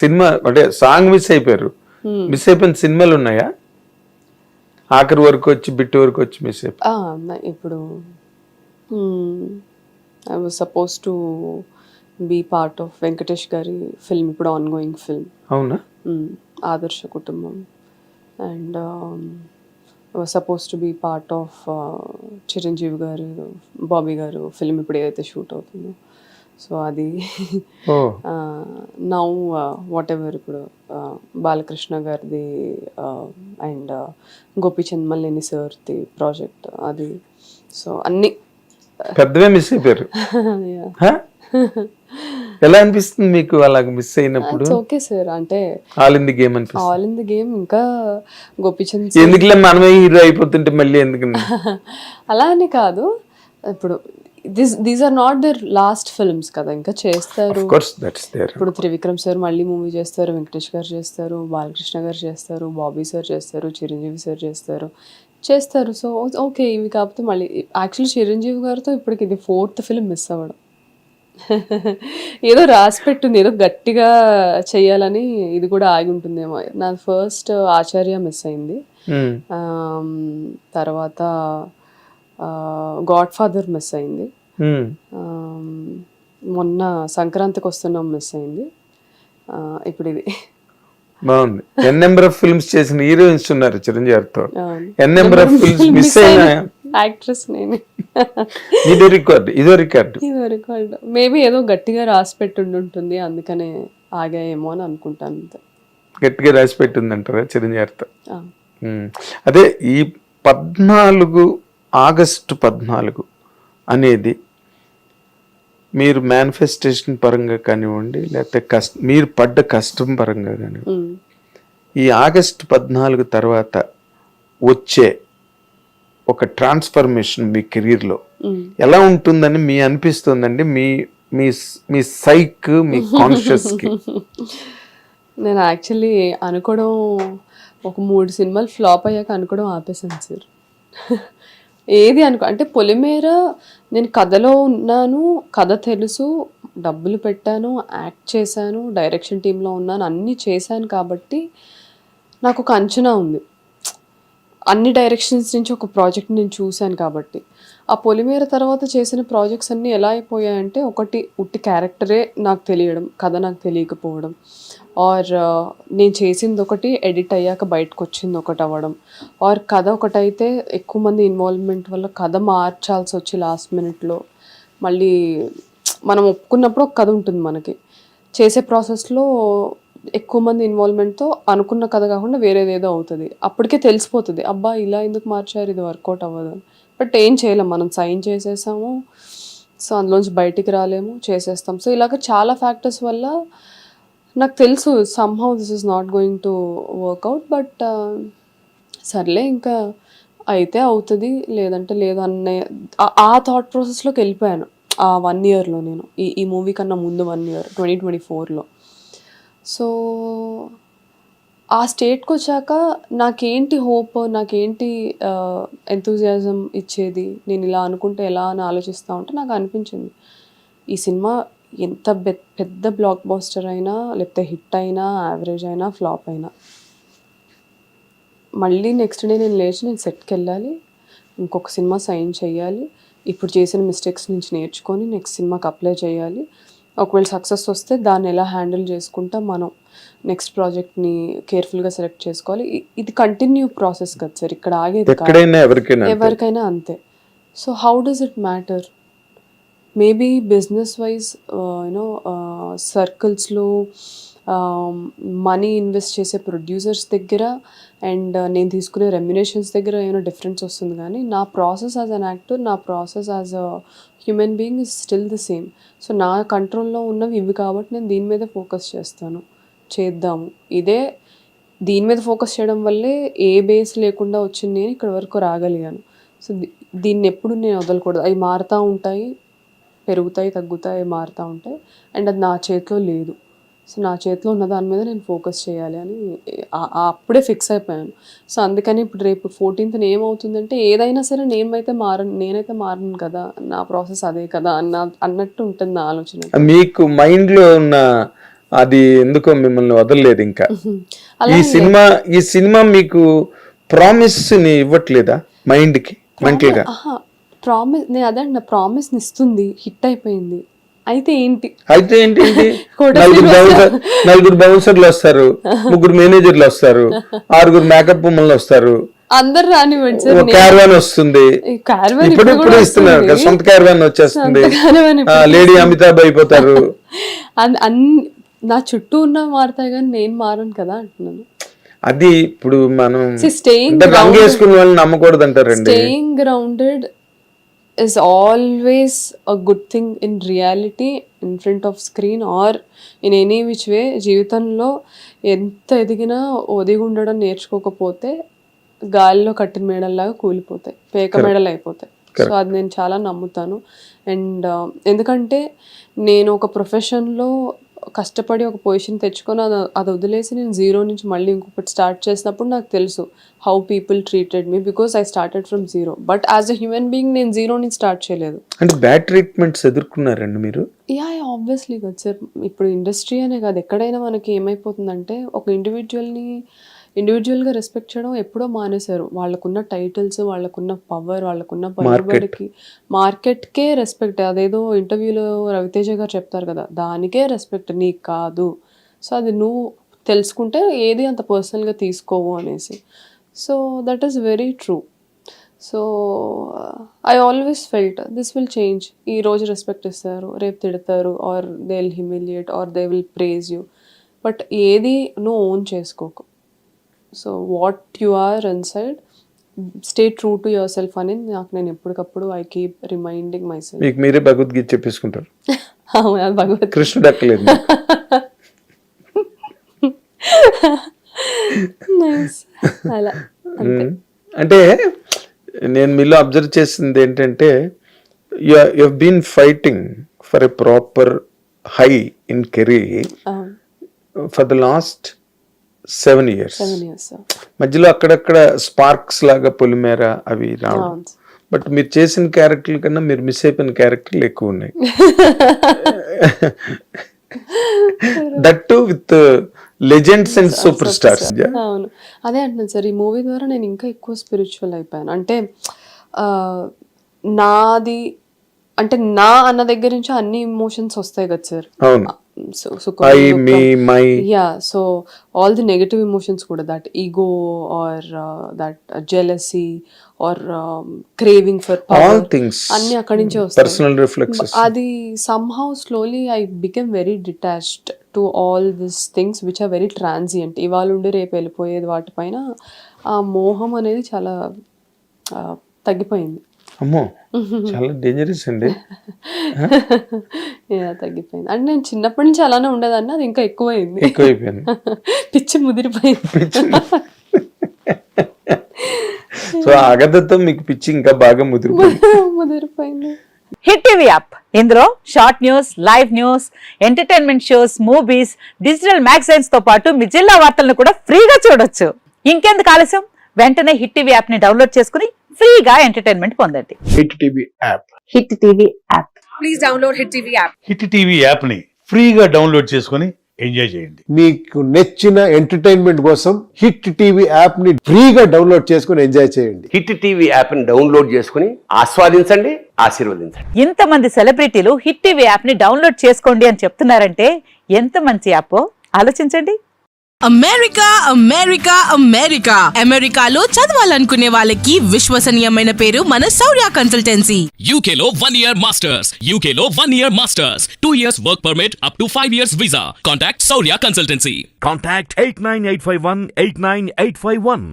Cinema అంటే song miss అయిపోయారు. Miss అయిపోయిన సినిమాలు ఉన్నాయా? ఆఖరి వరకు వచ్చి బిట్టు వరకు వచ్చి మిస్ అయిపోయి. ఇప్పుడు I was suppose to be part of Venkatesh గారి ఫిల్మ్, ఇప్పుడు ఆన్ గోయింగ్ ఫిల్మ్. అవునా? Adarsha Kutumbam. And I was suppose to be part of Chiranjeevi garu, Bobby గారు ఫిల్మ్ ఇప్పుడు ఏదైతే షూట్ అవుతుందో. సో అది నౌ వాట్ ఎవర్ ఇప్పుడు బాలకృష్ణ గారిది అండ్ గోపీచంద్ మల్లేని సార్ది ప్రాజెక్ట్ అది. సో అన్ని పెద్దవే మిస్ అయిపోయారు. ఎలా అనిపిస్తుంది మీకు అలా మిస్ అయినప్పుడు? ఓకే సార్, అంటే ఆల్ ఇన్ ది గేమ్ అనిపిస్తుంది. All in the game. ఇంకా గోపీచంద్ ఎందుకులే మనమే హీరో అయిపోతుంటే మళ్ళీ ఎందుకు? అలా అని కాదు, ఇప్పుడు these are not their last films కదా, ఇంకా చేస్తారు. ఇప్పుడు త్రివిక్రమ్ సార్ మళ్ళీ మూవీ చేస్తారు, వెంకటేష్ గారు చేస్తారు, బాలకృష్ణ గారు చేస్తారు, బాబీ సార్ చేస్తారు, చిరంజీవి సార్ చేస్తారు. సో ఓకే, ఇవి కాకపోతే మళ్ళీ యాక్చువల్లీ చిరంజీవి గారితో ఇప్పటికి ఇది 4th ఫిల్మ్ మిస్ అవ్వడం. ఏదో రాసి పెట్టుంది, ఏదో గట్టిగా చెయ్యాలని ఇది కూడా ఆగి ఉంటుందేమో. నా ఫస్ట్ ఆచార్య మిస్ అయింది, తర్వాత గాడ్ ఫాదర్ మిస్ అయింది, మొన్న సంక్రాంతికి వస్తున్నాం మిస్ అయింది, ఇప్పుడు ఇది. బాగుంది. ఎన్ నెంబర్ ఆఫ్ ఫిల్మ్స్ చేసిన హీరోయిన్స్ ఉన్నారు చిరంజీవి గారితో. ఎన్ నెంబర్ ఆఫ్ ఫిల్మ్స్ మిస్ అయిన యాక్ట్రెస్ నేను. ఇదో రికార్డు. మేబీ ఏదో గట్టిగా రాసి పెట్టుంటుంది, అందుకనే ఆగాయేమో అని అనుకుంటాను. అంతే, గట్టిగా రాసి పెట్టిందంటారా చిరంజీవి గారితో? అదే ఈ 14 ఆగస్టు 14 అనేది మీరు మేనిఫెస్టేషన్ పరంగా కానివ్వండి, లేకపోతే మీరు పడ్డ కష్టం పరంగా కానివ్వండి, ఈ ఆగస్టు 14 తర్వాత వచ్చే ఒక ట్రాన్స్ఫర్మేషన్ మీ కెరీర్లో ఎలా ఉంటుందని మీ అనిపిస్తుందండి? మీ సైక్, మీ కాన్షియస్కి. నేను యాక్చువల్లీ అనుకోవడం ఒక 3 సినిమాలు ఫ్లాప్ అయ్యాక అనుకోవడం ఆపేసాను సార్. ఏది అంటే పొలిమేర నేను కథలో ఉన్నాను, కథ తెలుసు, డబ్బులు పెట్టాను, యాక్ట్ చేశాను, డైరెక్షన్ టీంలో ఉన్నాను, అన్నీ చేశాను కాబట్టి నాకు ఒక అంచనా ఉంది. అన్ని డైరెక్షన్స్ నుంచి ఒక ప్రాజెక్ట్ నేను చూశాను కాబట్టి. ఆ పొలిమేర తర్వాత చేసిన ప్రాజెక్ట్స్ అన్నీ ఎలా అయిపోయాయంటే, ఒకటి ఉట్టి క్యారెక్టరే నాకు తెలియడం, కథ నాకు తెలియకపోవడం, ఆర్ నేను చేసింది ఒకటి ఎడిట్ అయ్యాక బయటకు వచ్చింది ఒకటి అవ్వడం, ఆర్ కథ ఒకటైతే ఎక్కువ మంది ఇన్వాల్వ్మెంట్ వల్ల కథ మార్చాల్సి వచ్చి లాస్ట్ మినిట్లో. మళ్ళీ మనం ఒప్పుకున్నప్పుడు ఒక కథ ఉంటుంది మనకి, చేసే ప్రాసెస్లో ఎక్కువ మంది ఇన్వాల్వ్మెంట్తో అనుకున్న కథ కాకుండా వేరేదేదో అవుతుంది. అప్పటికే తెలిసిపోతుంది, అబ్బా ఇలా ఎందుకు మార్చారు, ఇది వర్కౌట్ అవ్వదు అని. బట్ ఏం చేయలేం, మనం సైన్ చేసేసాము, సో అందులోంచి బయటికి రాలేము, చేసేస్తాం. సో ఇలాగ చాలా ఫ్యాక్టర్స్ వల్ల నాకు తెలుసు somehow this is not going to work out. But సర్లే, ఇంకా అయితే అవుతుంది, లేదంటే లేదు అనే ఆ థాట్ ప్రాసెస్లోకి వెళ్ళిపోయాను ఆ 1 ఇయర్లో. నేను ఈ మూవీ కన్నా ముందు 1 ఇయర్ 2024లో. సో ఆ స్టేట్కి వచ్చాక నాకేంటి హోప్, నాకేంటి ఎంతూజియాజం ఇచ్చేది, నేను ఇలా అనుకుంటే ఎలా అని ఆలోచిస్తూ ఉంటే నాకు అనిపించింది, ఈ సినిమా ఎంత పెద్ద బ్లాక్ బాస్టర్ అయినా, లేకపోతే హిట్ అయినా, యావరేజ్ అయినా, ఫ్లాప్ అయినా, మళ్ళీ నెక్స్ట్ డే నేను లేచి నేను సెట్కి వెళ్ళాలి, ఇంకొక సినిమా సైన్ చేయాలి, ఇప్పుడు చేసిన మిస్టేక్స్ నుంచి నేర్చుకొని నెక్స్ట్ సినిమాకి అప్లై చేయాలి. ఒకవేళ సక్సెస్ వస్తే దాన్ని ఎలా హ్యాండిల్ చేసుకుంటా మనం నెక్స్ట్ ప్రాజెక్ట్ని కేర్ఫుల్గా సెలెక్ట్ చేసుకోవాలి. ఇది కంటిన్యూ ప్రాసెస్ కదా సార్, ఇక్కడ ఆగేది ఎవరికైనా అంతే. So how does it matter? Maybe business wise you know సర్కిల్స్లో మనీ ఇన్వెస్ట్ చేసే ప్రొడ్యూసర్స్ దగ్గర అండ్ నేను తీసుకునే రెమ్యునేషన్స్ దగ్గర ఏమైనా డిఫరెన్స్ వస్తుంది, కానీ నా ప్రాసెస్ యాజ్ అన్ యాక్టర్, నా process as a human being is still the same. So నా కంట్రోల్లో ఉన్నవి ఇవి కాబట్టి నేను దీని మీద ఫోకస్ చేస్తాను, చేద్దాము. దీని మీద ఫోకస్ చేయడం వల్లే ఏ బేస్ లేకుండా వచ్చింది నేను ఇక్కడ వరకు రాగలిగాను. సో దీన్ని ఎప్పుడు నేను వదలకూడదు. అవి మారుతూ ఉంటాయి, పెరుగుతాయి, తగ్గుతాయి, మారుతూ ఉంటాయి, అండ్ అది నా చేతిలో లేదు. సో నా చేతిలో ఉన్న దాని మీద నేను ఫోకస్ చేయాలి అని అప్పుడే ఫిక్స్ అయిపోయాను. సో అందుకని ఇప్పుడు రేపు 14th ఏమవుతుందంటే, ఏదైనా సరే నేనైతే మారను కదా, నా ప్రాసెస్ అదే కదా అన్నట్టు ఉంటుంది నా ఆలోచన. మీకు మైండ్లో ఉన్న అది ఎందుకో మిమ్మల్ని వదలలేదు ఇంకా. అలా ఈ సినిమా మీకు ప్రామిస్ ని ఇవ్వట్లేదా మైండ్ కి, మెంటల్ గా? ప్రామిస్, నేను అదే నా ప్రామిస్ ని ఇస్తుంది, హిట్ అయిపోయింది. అయితే ఏంటి నలుగురు బౌన్సర్లు వస్తారు, 3 మేనేజర్లు వస్తారు, 6 మేకప్ ఉమ్మలు వస్తారు, అందరు రానివ్వండి సార్. క్యారవాన్ వస్తుంది, ఇప్పుడు ఇస్తున్నారు కదా, సొంత క్యారవాన్ వచ్చేస్తుంది, లేడీ అమితాబ్ అయిపోతారు. నా చుట్టూ ఉన్న మారుతాయి కానీ నేను మారను కదా అంటున్నాను. అది ఇప్పుడు మనం రంగు వేసుకున్న వాళ్ళని నమ్మకూడదు అంటారండి. Staying grounded is always a good thing in reality, in front of screen or in any which way. జీవితంలో ఎంత ఎదిగినా ఒదిగి ఉండడం నేర్చుకోకపోతే గాలిలో కట్టిన మేడల్లాగా కూలిపోతాయి, పేక మేడలు అయిపోతాయి. సో అది నేను చాలా నమ్ముతాను. అండ్ ఎందుకంటే నేను ఒక ప్రొఫెషన్లో కష్టపడి ఒక పొజిషన్ తెచ్చుకొని అది వదిలేసి నేను 0 నుంచి మళ్ళీ ఇంకొకటి స్టార్ట్ చేసినప్పుడు నాకు తెలుసు how people treated me, because I started from 0. But as a human being నేను 0 నుంచి స్టార్ట్ చేయలేదు. అంటే బ్యాడ్ ట్రీట్మెంట్స్ ఎదుర్కొన్నారండి మీరు? యా ఆబ్వియస్లీ కదా సార్. ఇప్పుడు ఇండస్ట్రీ అనే కాదు, ఎక్కడైనా మనకి ఏమైపోతుందంటే ఒక ఇండివిజువల్గా రెస్పెక్ట్ చేయడం ఎప్పుడో మానేశారు. వాళ్ళకున్న టైటిల్స్, వాళ్ళకున్న పవర్, వాళ్ళకున్న పలుబడికి, మార్కెట్కే రెస్పెక్ట్. అదేదో ఇంటర్వ్యూలో రవితేజ గారు చెప్తారు కదా, దానికే రెస్పెక్ట్, నీకు కాదు. సో అది నువ్వు తెలుసుకుంటే ఏది అంత పర్సనల్గా తీసుకోవు అనేసి. So that is very true. So I always felt this will change. ఈ రోజు రెస్పెక్ట్ ఇస్తారు, రేపు తిడతారు, are they will humiliate are they will praise you. But ఏది నువ్వు ఓన్ చేసుకోకు. So what you are inside, stay true to your self అని నాకు నేను ఎప్పటికప్పుడు I keep reminding my self. మీకు మీరే భగవద్గీత చెప్పేసుకుంటారు. భగవద్ కృష్ణుడు అక్కలేదు. అలా అంటే నేను మీలో అబ్జర్వ్ చేసింది ఏంటంటే you been fighting for a proper high in career for the last 7 years. మధ్యలో అక్కడక్కడ స్పార్క్స్ లాగా పొలిమేర అవి రావడం. బట్ మీరు చేసిన క్యారెక్టర్ల కన్నా మీరు మిస్ అయిపోయిన క్యారెక్టర్లు ఎక్కువ ఉన్నాయి. That to with legends and super stars. అవును, అదే అంటున్నాను సార్. ఈ మూవీ ద్వారా నేను ఇంకా ఎక్కువ స్పిరిచువల్ అయిపోయాను. అంటే నాది అంటే నా అన్న దగ్గర నుంచి అన్ని ఇమోషన్స్ వస్తాయి కదా సార్. అవును, yeah. So all the negative emotions కూడా, that ego or that jealousy or craving for power, అన్ని అక్కడి నుంచే వస్తాయి. అది somehow slowly I became very detached to all these things which are very transient. ఇవాళ ఉండి రేపు వెళ్ళిపోయేది వాటిపైన ఆ మోహం అనేది చాలా తగ్గిపోయింది. అమ్మో, చాలా డేంజరస్ అండి. తగ్గిపోయింది. అంటే నేను చిన్నప్పటి నుంచి అలానే ఉండేదాన్ని, అది ఇంకా ఎక్కువైపోయింది. పిచ్చి ముదిరిపోయింది. సో ఆగదతో మీకు పిచ్చి ఇంకా బాగా ముదిరిపోయింది. హిట్ టీవీ యాప్, ఇందులో short news, live news, entertainment shows, movies, digital magazines తో పాటు మీ జిల్లా వార్తలను కూడా ఫ్రీగా చూడొచ్చు. ఇంకెందుకు ఆలస్యం, వెంటనే హిట్ టీవీ యాప్ ని డౌన్లోడ్ చేసుకుని ఫ్రీగా ఎంటర్టైన్మెంట్ పొందండి. Hit TV app. Hit TV app. Please download hit TV app. Hit TV app ని ఫ్రీగా డౌన్లోడ్ చేసుకుని ఎంజాయ్ చేయండి. మీకు నచ్చిన ఎంటర్టైన్మెంట్ కోసం హిట్ టీవీ యాప్ ని ఫ్రీగా డౌన్లోడ్ చేసుకుని ఎంజాయ్ చేయండి. హిట్ టీవీ యాప్ ని డౌన్లోడ్ చేసుకుని ఆస్వాదించండి, ఆశీర్వదించండి. ఇంతమంది సెలబ్రిటీలు హిట్ టీవీ యాప్ ని డౌన్లోడ్ చేసుకోండి అని చెప్తున్నారంటే ఎంత మంచి యాప్ ఆలోచించండి. అమెరికా అమెరికా అమెరికా అమెరికాలో చదవాలనుకునే వాళ్ళకి విశ్వసనీయమైన పేరు మన శౌర్య కన్సల్టెన్సీ. UK లో 1 year masters, UK లో 1 year masters, 2 years work permit up to 5 years visa. Contact Saurya Consultancy. Contact 89851 89851.